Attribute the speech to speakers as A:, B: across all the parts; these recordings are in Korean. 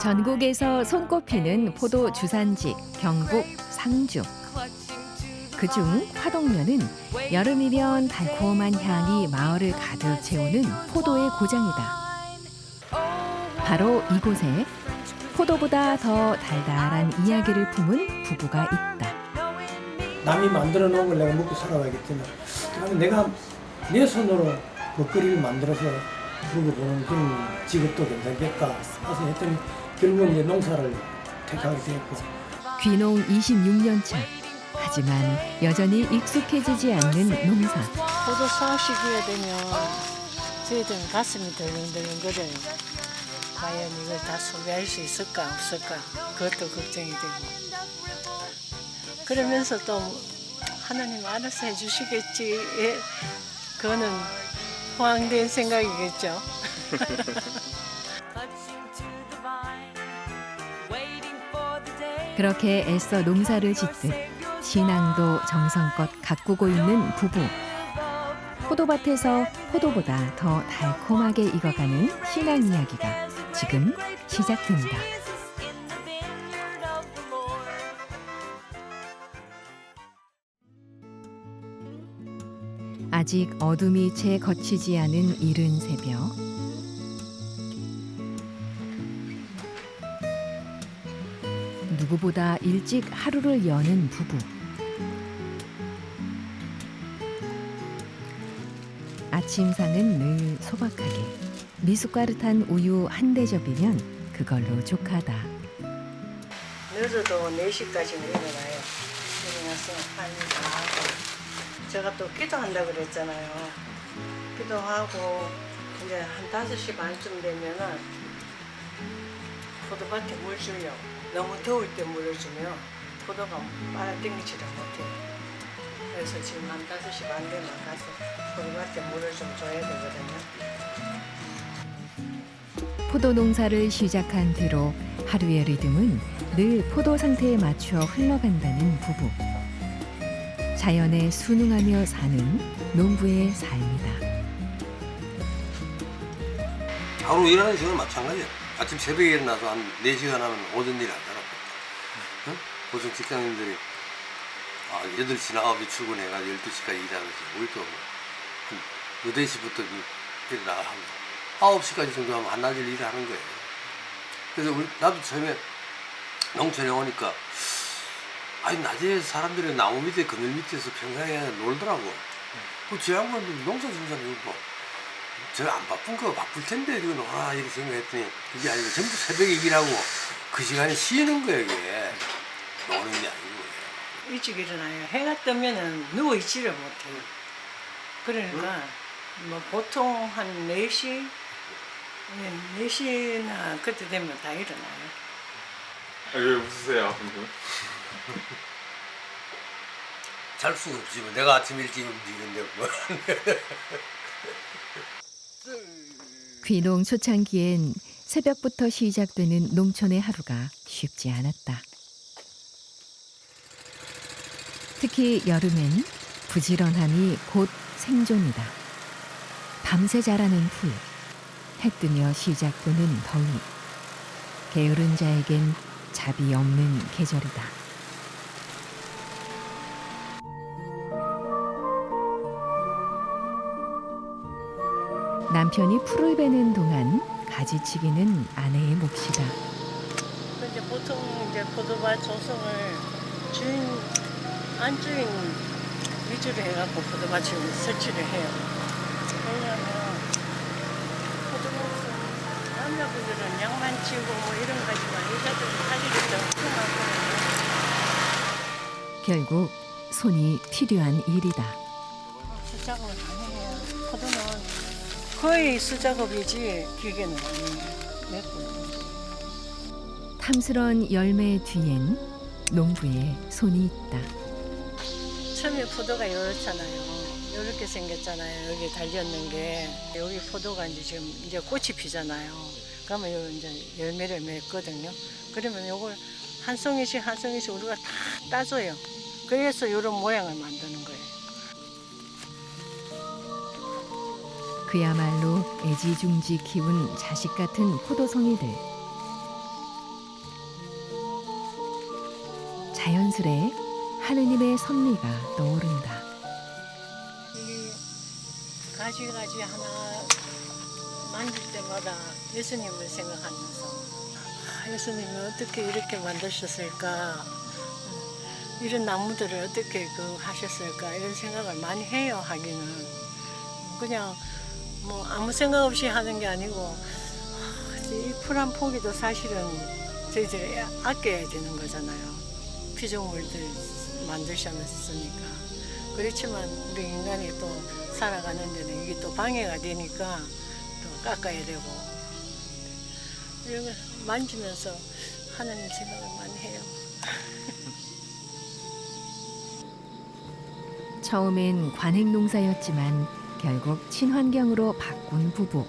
A: 전국에서 손꼽히는 포도 주산지 경북 상주. 그중 화동면은 여름이면 달콤한 향이 마을을 가득 채우는 포도의 고장이다. 바로 이곳에 포도보다 더 달달한 이야기를 품은 부부가 있다.
B: 남이 만들어 놓은 걸 내가 먹고 살아가겠지만 그러면 내가 내 손으로 먹거리를 만들어서 먹어보는 그런 직업도 괜찮겠다 해서 했더니 결국은 이제 농사를 택하게 되었고.
A: 귀농 26년 차. 하지만 여전히 익숙해지지 않는 농사.
C: 포도 수확 시기가 되면 저희들은 가슴이 덜렁덜렁 거려요. 과연 이걸 다 소비할 수 있을까 없을까 그것도 걱정이 되고. 그러면서 또 하나님 알아서 해주시겠지. 그거는 호황된 생각이겠죠.
A: 그렇게 애써 농사를 짓듯 신앙도 정성껏 가꾸고 있는 부부. 포도밭에서 포도보다 더 달콤하게 익어가는 신앙 이야기가 지금 시작된다. 아직 어둠이 채 걷히지 않은 이른 새벽. 누구보다 일찍 하루를 여는 부부. 아침상은 늘 소박하게. 미숫가루 탄 우유 한 대접이면 그걸로 족하다.
C: 늦어도 4시까지는 일어나요. 일어나서 한 다 하고. 제가 또 기도한다고 그랬잖아요. 기도하고 이제 한 5시 반쯤 되면은 포도밭에 물 주려고. 너무 더울 때 물을 주면 포도가 빨아당기지를 못해요. 그래서 지금 한 5시 반 되면 가서 포도밭에 물을 좀 줘야 되거든요.
A: 포도 농사를 시작한 뒤로 하루의 리듬은 늘 포도 상태에 맞춰 흘러간다는 부부. 자연에 순응하며 사는 농부의 삶이다.
D: 하루 일하는 시간은 마찬가지야. 아침 새벽에 일어나서 한 4시간 하면 오전 일이 안 하라고. 응? 보통 직장인들이 8시나 9시 출근해가지고 12시까지 일하는지 우리도 한 8시부터 일어나가 하고 9시까지 정도 하면 한낮을 일을 하는 거예요. 그래서 나도 처음에 농촌에 오니까 낮에 사람들이 나무 밑에 그늘 밑에서 평상에 놀더라고. 저 양반들 농사 생산하고 저 안 바쁜 거 바쁠 텐데 이거 놀아 이렇게 생각했더니 그게 아니고 전부 새벽에 일하고 그 시간에 쉬는 거예요. 이게 노는 게 아니고.
C: 일찍 일어나요. 해가 뜨면은 누워 있지를 못해요. 그러니까 뭐 보통 한 4시, 4시나 그때 되면 다 일어나요.
E: 왜 웃으세요, 방금?
D: 잘 수가 없지 뭐. 내가 아침 일찍 움직이는데 뭐.
A: 귀농 초창기엔 새벽부터 시작되는 농촌의 하루가 쉽지 않았다. 특히 여름엔 부지런함이 곧 생존이다. 밤새 자라는 풀, 해 뜨며 시작되는 더위. 게으른 자에겐 잡이 없는 계절이다. 남편이 풀을 베는 동안 가지치기는 아내의 몫이다.
C: 근데 보통 이제 포도밭 조성을 안주인 위주로 해갖고 포도밭을 설치를 해요. 왜냐하면 포도밭은 남자분들은 양만 치고 뭐 이런 거 하지만 여자들은 할 일이 더 많거든요.
A: 결국 손이 필요한 일이다.
C: 수작업을 안 해요. 포도는 거의 수작업이지 기계는 아니에요.
A: 탐스런 열매 뒤엔 농부의 손이 있다.
C: 처음에 포도가 이렇잖아요. 이렇게 생겼잖아요. 여기 달렸는 게 여기 포도가 이제 꽃이 피잖아요. 그러면 요 이제 열매를 맺거든요. 그러면 요걸 한 송이씩 한 송이씩 우리가 다 따줘요. 그래서 이런 모양을 만드는 거예요.
A: 그야말로 애지중지 키운 자식 같은 포도송이들. 자연스레 하느님의 섭리가 떠오른다.
C: 이 가지 하나 만질 때마다 예수님을 생각하면서 예수님이 어떻게 이렇게 만드셨을까, 이런 나무들을 어떻게 하셨을까 이런 생각을 많이 해요. 하기는 그냥 뭐 아무 생각 없이 하는 게 아니고 이 풀 한 포기도 사실은 저희들이 아껴야 되는 거잖아요. 피조물들 만드셨으니까. 그렇지만 우리 인간이 또 살아가는 데는 이게 또 방해가 되니까 또 깎아야 되고, 이런 거 만지면서 하나님 생각을 많이 해요.
A: 처음엔 관행농사였지만 결국 친환경으로 바꾼 부부.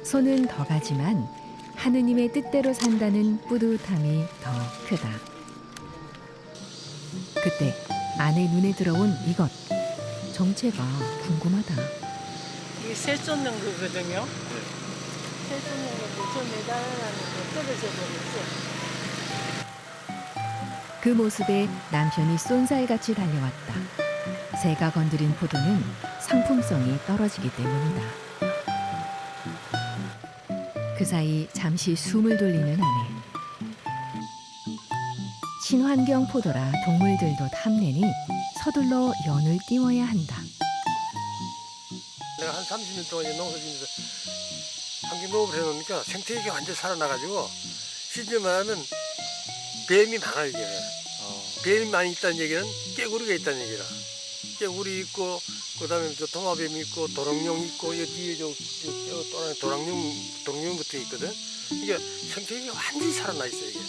A: 손은 더 가지만 하느님의 뜻대로 산다는 뿌듯함이 더 크다. 그때 아내 눈에 들어온 이것. 정체가 궁금하다.
C: 이게 새 쫓는 거거든요. 새 쫓는 건데 저 매달아놨는데 떨어져 버렸어.
A: 그 모습에 남편이 쏜살같이 달려왔다. 새가 건드린 포도는 상품성이 떨어지기 때문이다. 그 사이 잠시 숨을 돌리는 아내. 친환경 포도라 동물들도 탐내니 서둘러 연을 띄워야 한다.
D: 내가 한 30년 동안 농사 짓면서 환경농업을 해놓으니까 생태계가 완전 살아나가지고 시즌 말하면 뱀이 많아요. 이게. 뱀이 많이 있다는 얘기는 깨구리가 있다는 얘기라. 깨구리 있고 그다음에 저 도마뱀이 있고 도롱뇽 있고 이 뒤에 저 도롱뇽 붙어 있거든. 이게 생태계가 완전히 살아나 있어요. 이게.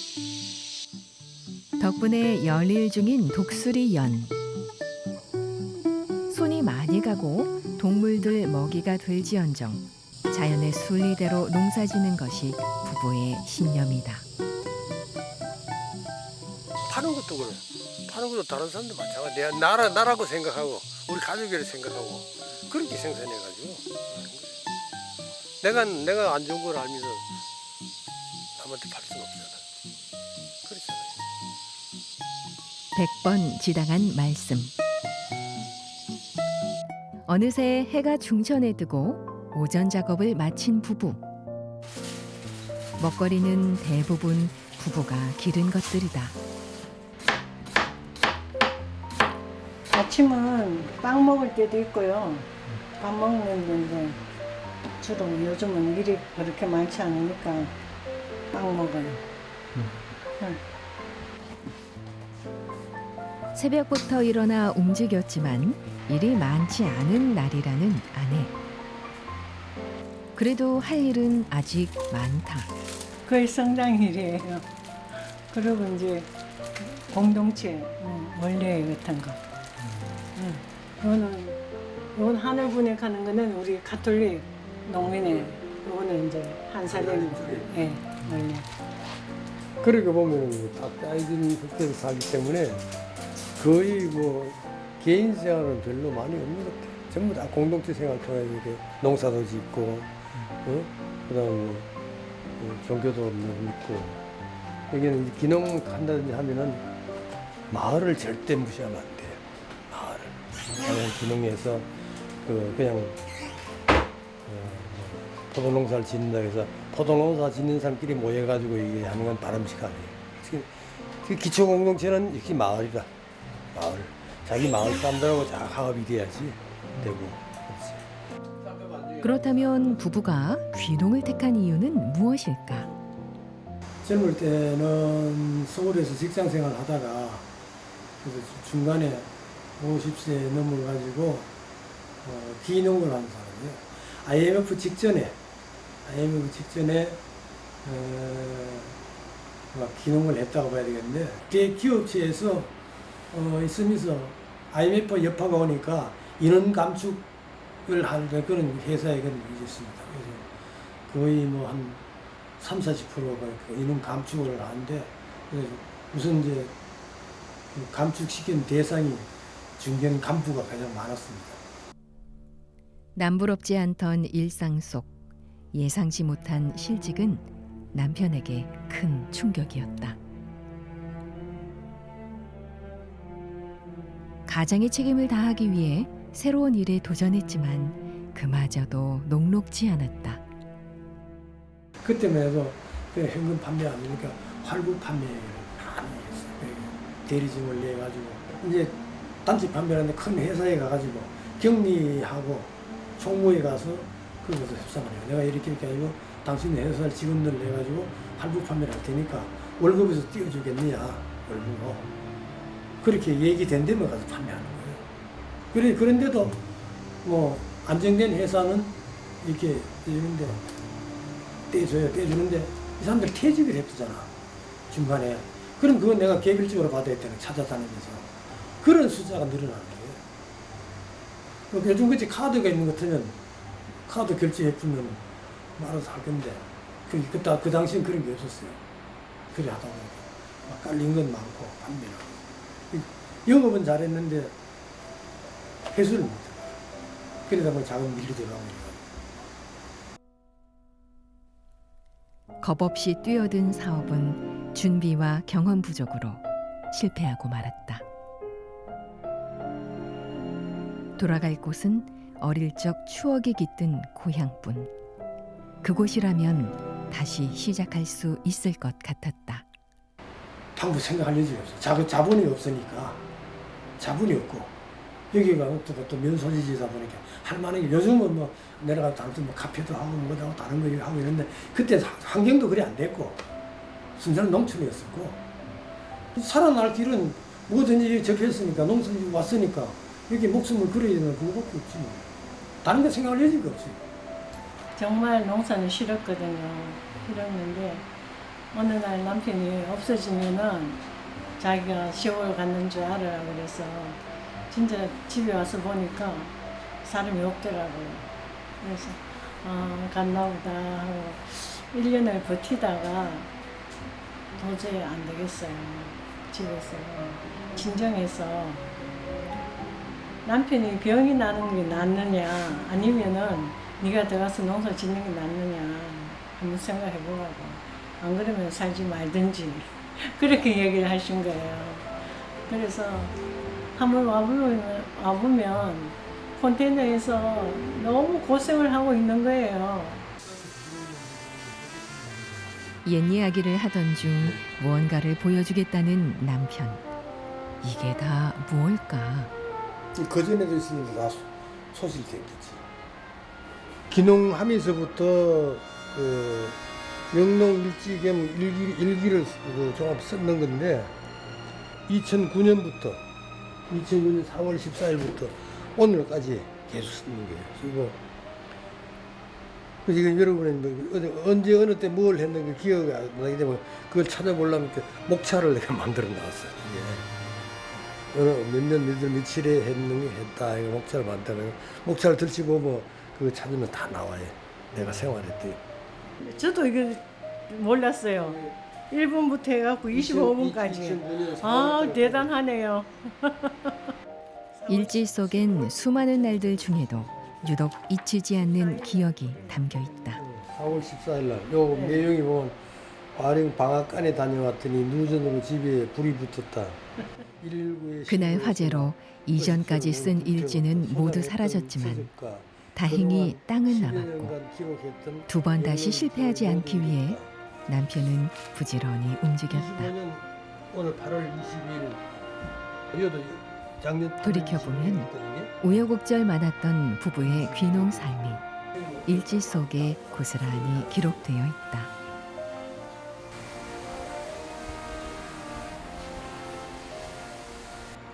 A: 덕분에 열일 중인 독수리 연. 손이 많이 가고 동물들 먹이가 될지언정 자연의 순리대로 농사지는 것이 부부의 신념이다.
D: 파는 것도 그래. 파는 것도 다른 사람들 마찬가지. 내가 나라고 생각하고 우리 가족이라 생각하고 그렇게 생산해가지고 내가 안 좋은 걸 알면서 남한테 팔 수는 없잖아. 그렇잖아요.
A: 100번 지당한 말씀. 어느새 해가 중천에 뜨고 오전 작업을 마친 부부. 먹거리는 대부분 부부가 기른 것들이다.
C: 아침은 빵 먹을 때도 있고요. 밥 먹는데 주로 요즘은 일이 그렇게 많지 않으니까 빵 먹어요.
A: 새벽부터 일어나 움직였지만 일이 많지 않은 날이라는 아내. 그래도 할 일은 아직 많다.
C: 거의 성장일이에요. 그리고 이제 공동체 원래 같은 거. 이건 하늘 분양하는 거는 우리 가톨릭 농민의, 이거는 이제 한살림 원래.
B: 그렇게 보면 다 아이들이 그때로 살기 때문에 거의 뭐 개인 생활은 별로 많이 없는 것 같아요. 전부 다 공동체 생활 통해서 이렇게 농사도 짓고, 그다음에 종교도 있고. 여기는 이제 기농한다든지 하면은 마을을 절대 무시하면 안 돼요. 마을을. 그냥 기농해서 그냥 포도농사를 짓는다 해서 포도농사 짓는 사람끼리 모여가지고 이게 하는 건 바람직하네요. 그 기초 공동체는 역시 마을이다. 마을. 자기 마을 사람들하고 다 화합이 돼야지 되고. 그렇지.
A: 그렇다면 부부가 귀농을 택한 이유는 무엇일까?
B: 젊을 때는 서울에서 직장 생활 하다가 그래서 중간에 50세 넘어가지고 기농을 하는 사람이에요. IMF 직전에 기농을 했다고 봐야 되겠는데, 대기업체에서 있으면서 IMF 여파가 오니까 인원 감축을 하는 그런 회사에 있었습니다. 그래서 거의 뭐 한 30-40%가 인원 감축을 하는데, 우선 이제 감축시킨 대상이 중견 간부가 가장 많았습니다.
A: 남부럽지 않던 일상 속 예상치 못한 실직은 남편에게 큰 충격이었다. 가장의 책임을 다하기 위해 새로운 일에 도전했지만 그마저도 녹록지 않았다.
B: 그때만 해도 그 현금 판매 아니니까 활부 판매를 많이 했어요. 대리점을 내가지고 이제 단체 판매하는데 큰 회사에 가가지고 격리하고 총무에 가서 거기서 협상을 해요. 내가 이렇게 아니고 당신 회사 직원들 내가지고 할부 판매를 할 테니까 월급에서 띄워주겠느냐 월급으로 그렇게 얘기된 데만 가서 판매하는 거예요. 그런데도 뭐 안정된 회사는 이렇게 이러는데 떼주는데 이 사람들 퇴직을 했잖아 중간에. 그럼 그건 내가 개별적으로 받아야 되는 찾아다니면서 그런 숫자가 늘어나는 거예요. 요즘 그치 카드가 있는 것 같으면 카드 결제해주면 알아서 할 건데 그 당시엔 그런 게 없었어요. 그래 하다 보니까 막 깔린 건 많고 판매하고 영업은 잘했는데 회수를 못해. 그러다 보니 자금 밀리 들어가고
A: 겁없이 뛰어든 사업은 준비와 경험 부족으로 실패하고 말았다. 돌아갈 곳은 어릴 적 추억이 깃든 고향뿐. 그곳이라면 다시 시작할 수 있을 것 같았다.
B: 방법 생각할 여지가 없어. 자본이 없으니까. 자본이 없고 여기가 또 면소지지다 보니까 할 만한 게 요즘은 뭐 내려가서 당시 뭐 카페도 하고 뭐도 하고 다른 거 하고 이런데 그때 환경도 그리 안 됐고 순전한 농촌이었었고 살아날 길은 뭐든지 접했으니까 농촌이 왔으니까 여기 목숨을 걸어야 되는 그거밖에 없지. 다른 거 생각할 여지가 없지.
C: 정말 농사는 싫었거든요. 싫었는데 어느 날 남편이 없어지면은 자기가 시골 갔는 줄 알아라 그래서 진짜 집에 와서 보니까 사람이 없더라고요. 그래서 갔나 보다 하고 1년을 버티다가 도저히 안 되겠어요. 집에서 진정해서 남편이 병이 나는 게 낫느냐 아니면은 네가 들어가서 농사 짓는 게 낫느냐 한번 생각해 보라고. 안 그러면 살지 말든지 그렇게 얘기를 하신 거예요. 그래서 한번 와보면 컨테이너에서 너무 고생을 하고 있는 거예요.
A: 옛 이야기를 하던 중 무언가를 보여주겠다는 남편. 이게 다 무엇일까?
B: 그전에도 있으니까 다 소실이 됐겠지. 기농하면서부터 영농일지겸 일기를 종합 썼는 건데 2009년 4월 14일부터 오늘까지 계속 쓰는 거예요. 그리고 지금 여러분이 언제 어느 때 뭘 했는가 기억이 안 나기 때문에 그걸 찾아보려면 목차를 내가 만들어 놨어요. 어느 몇년 며칠에 했다 이거 목차를 만들어. 목차를 들치보면 그거 찾으면 다 나와요. 내가 생활했대.
C: 저도 이거 몰랐어요. 1분부터 해갖고 25분까지. 대단하네요.
A: 일지 속엔 수많은 날들 중에도 유독 잊히지 않는 기억이 담겨 있다.
B: 4월 14일 날 요 내용이 보면 화령 방앗간에 다녀왔더니 누전으로 집에 불이 붙었다.
A: 그날 화재로 이전까지 쓴 일지는 모두 사라졌지만 다행히 땅은 남았고 2번 다시 실패하지 않기 위해 남편은 부지런히 움직였다.
B: 오늘 8월 20일
A: 돌이켜보면 우여곡절 많았던 부부의 귀농 삶이 일지 속에 고스란히 기록되어 있다.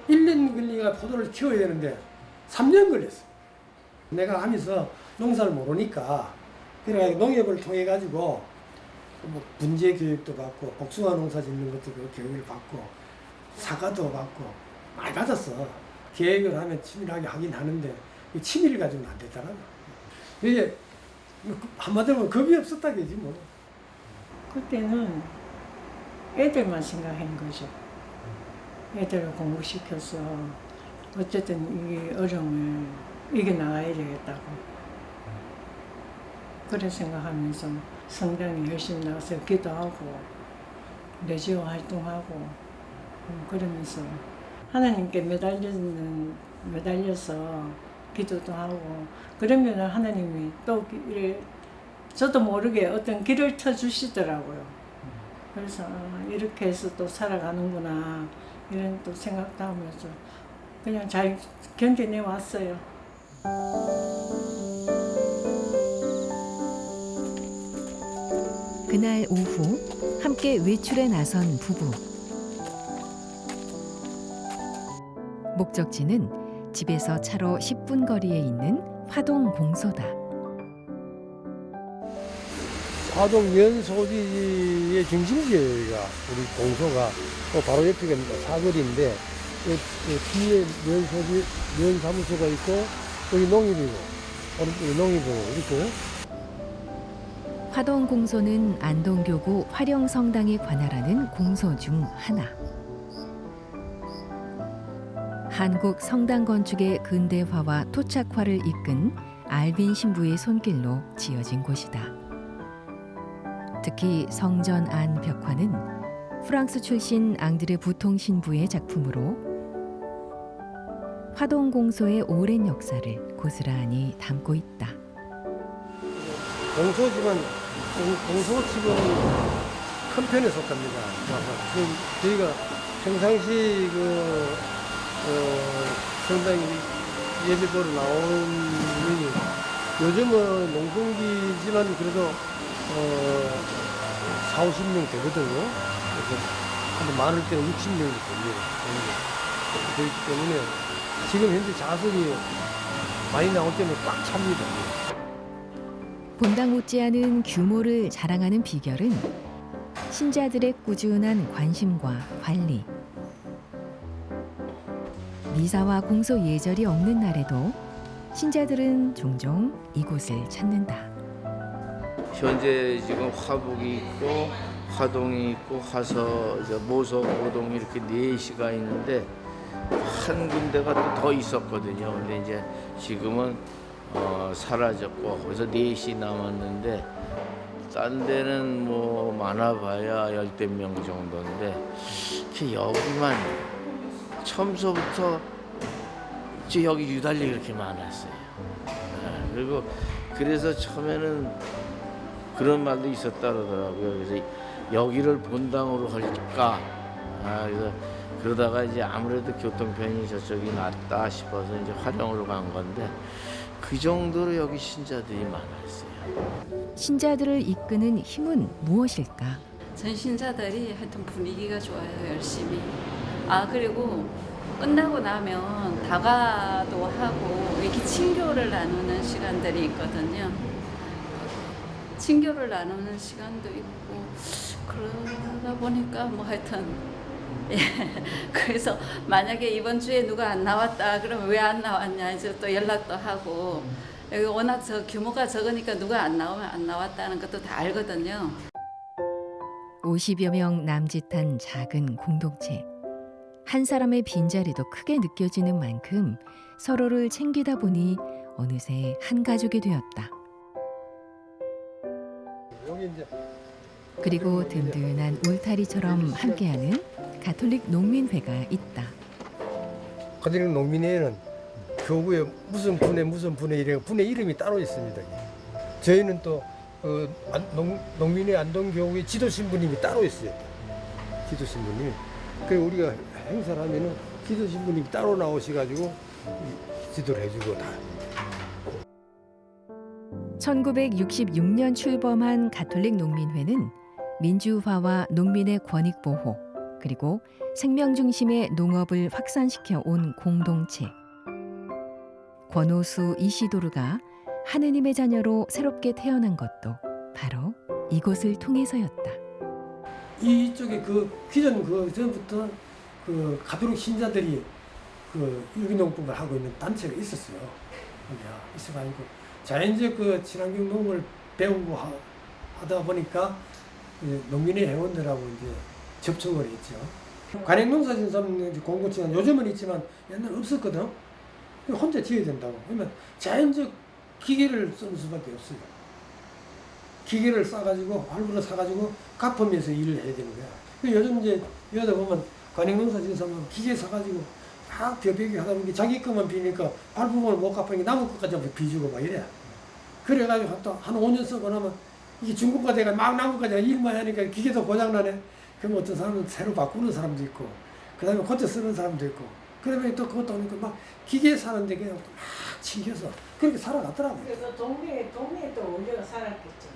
B: (1년) 걸리가 포도를 키워야 되는데 3년 걸렸어. 내가 하면서 농사를 모르니까 그래 농협을 통해 가지고 뭐 분재 교육도 받고 복숭아 농사 짓는 것도 그 교육을 받고 사과도 받고 많이 받았어. 계획을 하면 치밀하게 하긴 하는데 치밀을 가지고는 안 되더라고. 이게 한마디로 하면 겁이 없었다 그지 뭐.
C: 그때는 애들만 생각한 거죠. 애들을 공부시켜서 어쨌든 이 어려움을 이겨나가야 되겠다고. 그래 생각하면서 성당에 열심히 나가서 기도하고 레지오 활동하고 그러면서 하나님께 매달려서 기도도 하고 그러면 하나님이 또 이래 저도 모르게 어떤 길을 쳐주시더라고요. 그래서 이렇게 해서 또 살아가는구나 이런 또 생각도 하면서 그냥 잘 견뎌내 왔어요.
A: 그날 오후 함께 외출에 나선 부부. 목적지는 집에서 차로 10분 거리에 있는 화동 공소다.
B: 화동 면소지의 중심지가 우리 공소가 또 바로 옆에 사거리인데 뒤에 면소지 면사무소가 있고 여기 농협이고 오른쪽에 농협이고 있고.
A: 화동 공소는 안동교구 화령성당에 관할하는 공소 중 하나. 한국 성당 건축의 근대화와 토착화를 이끈 알빈 신부의 손길로 지어진 곳이다. 특히 성전 안 벽화는 프랑스 출신 앙드레 부통 신부의 작품으로 화동 공소의 오랜 역사를 고스란히 담고 있다.
B: 공소집은 큰 편에 속합니다. 저희가 평상시 성당에 예배 보러 나오는 요즘은 농성기지만 그래도 40-50명 되거든요. 그래서 한 많을 때는 60명이 되기 때문에 지금 현재 좌석이 많이 나올 때는 꽉 찹니다.
A: 본당 못지않은 규모를 자랑하는 비결은 신자들의 꾸준한 관심과 관리. 미사와 공소 예절이 없는 날에도 신자들은 종종 이곳을 찾는다.
F: 현재 지금 화북이 있고 화동이 있고 화서, 모서, 오동이 이렇게 4시가 있는데 한 군데가 또 더 있었거든요. 근데 이제 지금은 사라졌고 거기서 4시 남았는데 딴 데는 뭐 많아봐야 10명 정도인데 이렇게 여기만 처음서부터 여기 유달리 그렇게 많았어요. 그리고 그래서 처음에는 그런 말도 있었다 그러더라고요. 그래서 여기를 본당으로 할까? 그래서 그러다가 이제 아무래도 교통편이 저쪽이 낫다 싶어서 이제 화령으로 간 건데 그 정도로 여기 신자들이 많았어요.
A: 신자들을 이끄는 힘은 무엇일까?
G: 전신자들이 하여튼 분위기가 좋아요. 열심히. 그리고 끝나고 나면 다과도 하고 이렇게 친교를 나누는 시간들이 있거든요. 친교를 나누는 시간도 있고 그러다 보니까 뭐 하여튼 그래서 만약에 이번 주에 누가 안 나왔다 그러면 왜 안 나왔냐 이제 또 연락도 하고 여기 워낙 규모가 적으니까 누가 안 나오면 안 나왔다는 것도 다 알거든요.
A: 50여 명 남짓한 작은 공동체. 한 사람의 빈자리도 크게 느껴지는 만큼 서로를 챙기다 보니 어느새 한 가족이 되었다. 그리고 든든한 울타리처럼 함께하는 가톨릭 농민회가 있다.
B: 가톨릭 농민회는 교구에 무슨 분회 이래 분회 이름이 따로 있습니다. 저희는 또 농민회 안동교구의 지도 신부님이 따로 있어요. 지도 신부님. 그리고 우리가 행사를 하면은 지도 신부님이 따로 나오셔가지고 지도를 해주고 다.
A: 1966년 출범한 가톨릭 농민회는 민주화와 농민의 권익 보호, 그리고 생명 중심의 농업을 확산시켜 온 공동체. 권오수 이시도르가 하느님의 자녀로 새롭게 태어난 것도 바로 이곳을 통해서였다.
B: 이쪽에 기존 전부터 가톨릭 신자들이 유기농법을 하고 있는 단체가 있었어요. 있어가지고 자연적 친환경 농업을 배우고 하다 보니까 농민의 회원들하고 이제 접촉을 했죠. 관행농사진사는 공동체가 요즘은 있지만 옛날에 없었거든. 혼자 지어야 된다고. 그러면 자연적 기계를 쓰는 수밖에 없어요. 기계를 싸가지고 할부로 사가지고 갚으면서 일을 해야 되는 거야. 요즘 이제 여기다 보면 관행농사진사는 기계 사가지고 막 벼베기 하다 보니 자기 것만 비니까 발부분을 못 갚으니까 남의 것까지 비주고 막 이래. 그래가지고 또 한 5년 쓰고 나면 이게 중고가 돼가 막 남의 것까지 일만 하니까 기계도 고장나네. 그럼 어떤 사람은 새로 바꾸는 사람도 있고, 그 다음에 고쳐 쓰는 사람도 있고, 그다음에 또 그것도 오니까 막 기계 사는데 그냥 막 챙겨서 그렇게 살아갔더라고요.
C: 그래서 동네에 또 우리가 살았겠죠.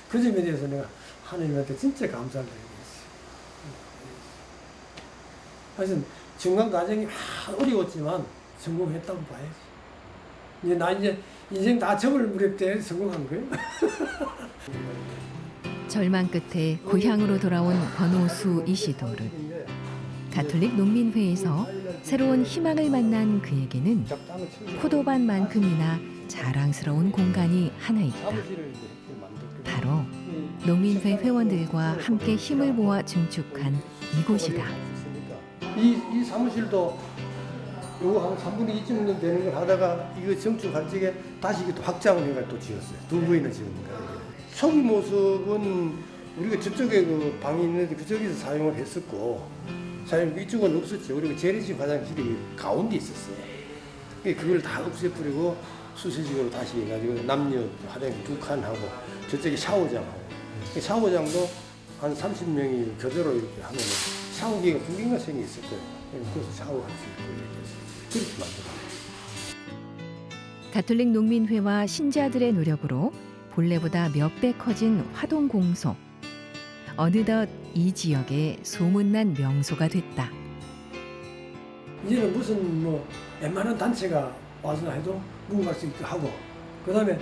B: 그 점에 대해서 내가 하나님한테 진짜 감사를 드리고 있어요. 하여튼 중간 과정이 어려웠지만 성공했다고 봐야지. 이제 나 이제 인생 다 접을 무렵 때 성공한 거예요.
A: 절망 끝에 고향으로 돌아온 권오수 이시도르. 가톨릭 농민회에서 새로운 희망을 만난 그에게는 포도밭만큼이나 자랑스러운 공간이 하나 있다. 바로 농민회 회원들과 함께 힘을 모아 증축한 이곳이다.
B: 이 사무실도 요거 한 3분의 2쯤 되는 걸 하다가 이거 정축할 적에 다시 이게 또 확장을 해가 또 지었어요. 두 번이나 지었는가. 초기 모습은 우리가 저쪽에 그 방이 있는데 그쪽에서 사용을 했었고, 이쪽은 없었죠. 그리고 재래식 화장실이 가운데 있었어요. 그걸 다 없애버리고 수세식으로 다시 해가지고 남녀 화장실 2칸 하고 저쪽에 샤워장하고, 샤워장도 한 30명이 교대로 이렇게 하면 샤워기가 2개가 생겨 있을 거예요. 그래서 샤워할 수 있고 이렇게 해서 그렇게 만들어요.
A: 가톨릭 농민회와 신자들의 노력으로 본래보다 몇 배 커진 화동공소. 어느덧 이 지역의 소문난 명소가 됐다.
B: 이제는 무슨 뭐 웬만한 단체가 와서 해도 묵을 수 있게 하고, 그 다음에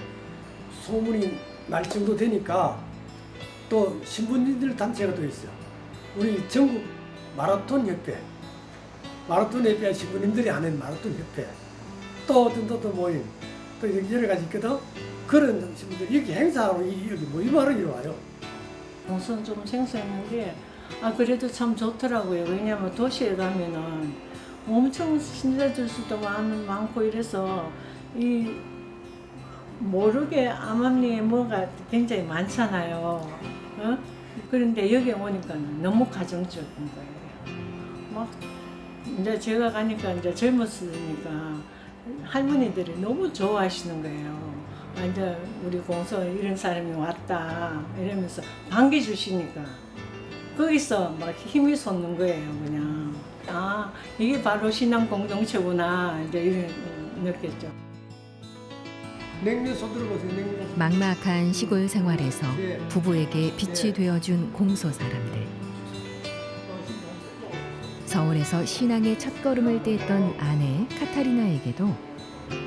B: 소문이 날 정도 되니까 또 신분인들 단체가 또 있어요. 우리 전국 마라톤 협회, 신부님들이 하는 마라톤 협회, 또 어떤 또 모임, 또 여러 가지 있거든. 그런 신부들이 여기 행사하고 여기 모임하러 이리 와요.
C: 우선 좀 생소했는 게, 그래도 참 좋더라고요. 왜냐면 도시에 가면은 엄청 신자들 수도 많고 이래서 모르게 암암리에 뭐가 굉장히 많잖아요. 어? 그런데 여기 오니까 너무 가정적인 거예요. 막 이제 제가 가니까 이제 젊었으니까 할머니들이 너무 좋아하시는 거예요. 이제 우리 공소 이런 사람이 왔다 이러면서 반겨주시니까 거기서 막 힘이 솟는 거예요. 그냥 이게 바로 신앙 공동체구나 이제 이런 느꼈죠.
B: 냉면소 들어보세요. 냉면소.
A: 막막한 시골 생활에서 부부에게 빛이 되어준 공소 사람들. 서울에서 신앙의 첫걸음을 떼었던 아내 카타리나에게도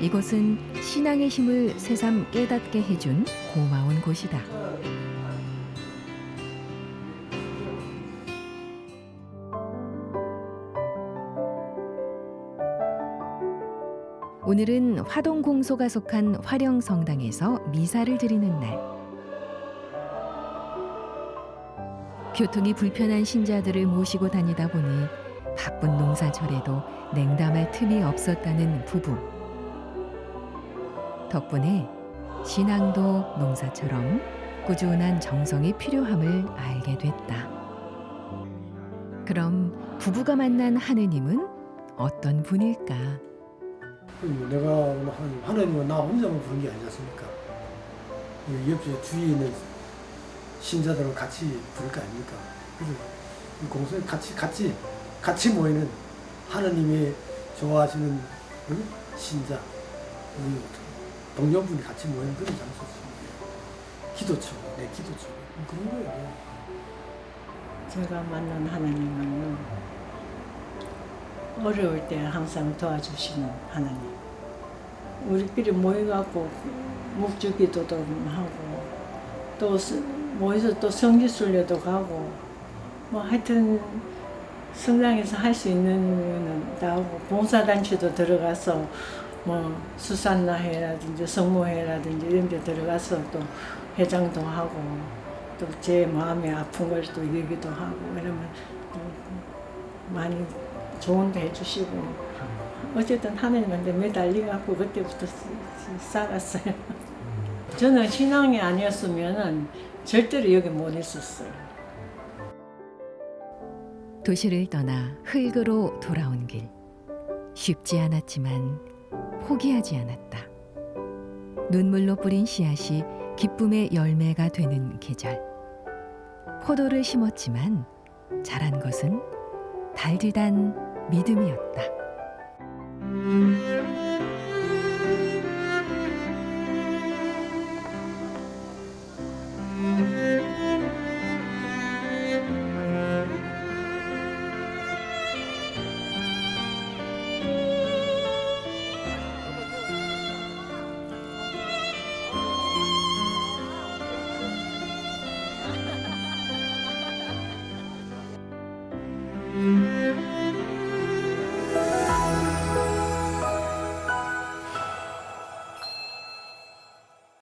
A: 이곳은 신앙의 힘을 새삼 깨닫게 해준 고마운 곳이다. 오늘은 화동공소가 속한 화령성당에서 미사를 드리는 날. 교통이 불편한 신자들을 모시고 다니다 보니 바쁜 농사철에도 냉담할 틈이 없었다는 부부. 덕분에 신앙도 농사처럼 꾸준한 정성이 필요함을 알게 됐다. 그럼 부부가 만난 하느님은 어떤 분일까?
B: 내가 하나님은 나 혼자만 부른 게 아니지 않습니까? 옆에 주위에 있는 신자들은 같이 부를 거 아닙니까? 그래서 이 공소에 같이 모이는 하나님이 좋아하시는 신자, 우리 동료분이 같이 모이는 그런 장소지. 기도처, 내 기도처. 그런 거예요.
C: 제가 만난 하나님은 어려울 때 항상 도와주시는 하나님. 우리끼리 모여갖고 묵주기도도 하고 또 모여서 또 성지순례도 가고 뭐 하여튼 성당에서 할 수 있는 거는 다 하고 봉사단체도 들어가서 뭐 수산나회라든지 성모회라든지 이런 데 들어가서 또 회장도 하고 또 제 마음에 아픈 걸 또 얘기도 하고 이러면 또 많이 좋은 데 해주시고 어쨌든 하나님한테 매달려갖고 그때부터 살았어요. 저는 신앙이 아니었으면 절대로 여기 못 있었어요.
A: 도시를 떠나 흙으로 돌아온 길. 쉽지 않았지만 포기하지 않았다. 눈물로 뿌린 씨앗이 기쁨의 열매가 되는 계절. 포도를 심었지만 자란 것은 달디단 믿음이었다.